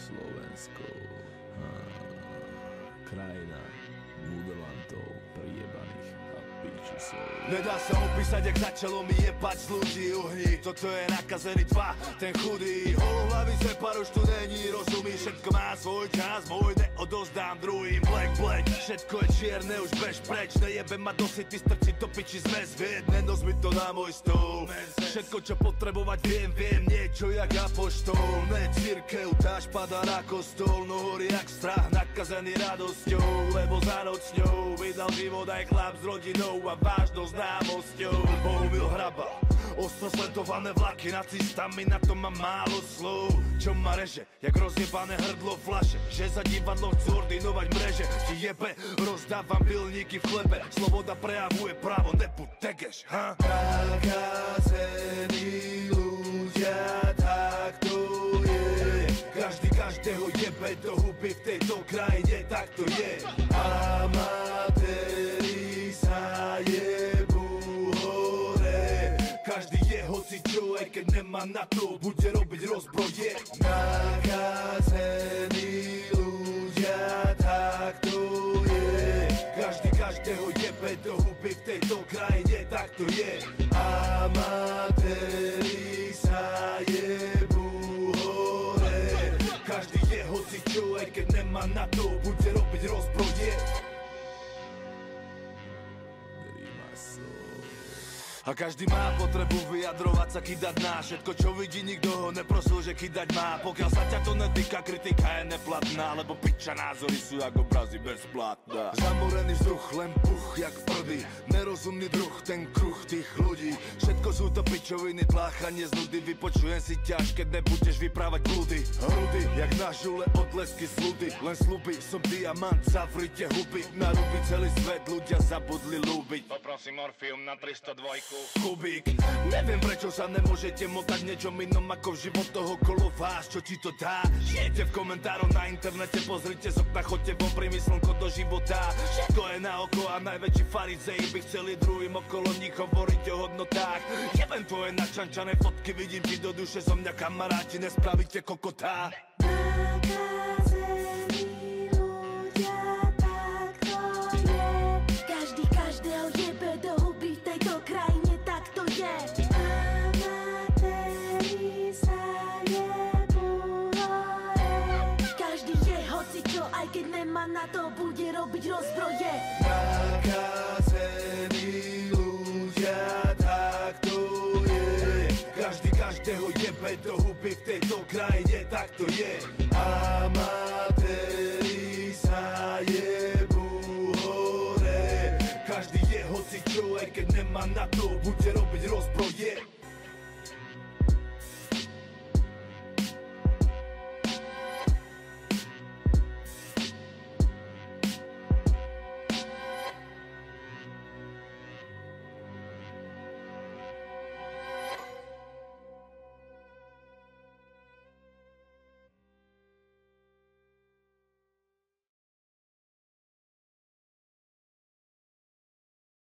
Slovensko, krajina mudrlantov, priebaných a pičusov. Nedá sa opísať, jak začalo mi jebať z ľudí uhní. Toto je nakazený dva, ten chudý. Holohlavý separ už tu není, rozumíš, všetko má svoj čas, môj neodozdám druhým. Black, black, všetko je čierne, už bež preč. Nejebe ma do city, strčiť do piči zmes vied, nenos mi to na môj stôl. Všetko, čo potrebovať viem, niečo jak apoštol. Ne církev, tá špada na kostol, no horí jak strach, nakazený radosťou. Lebo za noc s ňou vydal život aj chlap s rodinou a vážnou známosťou. Bohumil Hrabal, ostro sledované vlaky nacistami, na to mám málo slov. Čo ma reže, jak rozjebané hrdlo flaše, že za divadlo chcú ordinovať mreže. Ti jebe, rozdávam pilníky v chlebe, sloboda prejavuje právo, nebuď tegeš, ha? Nakazení ľudia, tak to je. Každý každého jebe do huby v tejto krajine, tak to je. Amatéri sa jebú hore. Každý je hocičo, aj keď nemá na to, bude robiť rozbroje. Nakazení ľudia, tak to je. Každý každého jebe do huby v tejto krajine, tak to je. Amatéri sa jebú hore. Každý je hocičo, aj keď nemá na to, bude robiť rozbroje. A každý má potrebu vyjadrovať sa, kydať na všetko, čo vidí, nikto ho neprosil, že kydať má. Pokiaľ sa ťa to netýka, kritika je neplatná, lebo piča názory sú jak obrazy bezplatná. Zamorený vzduch, len puch jak prvý, nerozumný druh, ten kruh tých ľudí. Všetko sú to pičoviny, tláchanie z nudy, vypočujem si ťaž, keď nebudeš vyprávať blúdy. Hrudy, jak na žule, odlesky sludy, len sluby, som diamant, zavrite huby. Na ruby celý svet, ľudia zabudli ľúbiť. Poprosím Orfium na 302. Kubík, neviem prečo sa nemôžete motať niečom inom ako v život toho kolo vás, čo ti to dá. Žijete v komentároch na internete, pozrite z okna, chodte von, príjmi slnko do života. Všetko je na oko a najväčší farizei by chceli druhým okolo nich hovoriť o hodnotách. Jebem tvoje načančané fotky, vidím ti do duše, zo mňa kamaráti, nespravíte kokotá. Nakazení ľudia, tak to je. Každý každého jebe do huby v tejto krajine, tak to je. Amatéri sa jebú hore. Každý je hocičo, aj keď nemá na to, bude robiť rozbroje. Nakazení ľudia, tak to je. Každý každého jebe do huby v tejto krajine, tak to je. Amatéri sa jebú hore. Každý je hocičo, aj keď nemá na to, bude robiť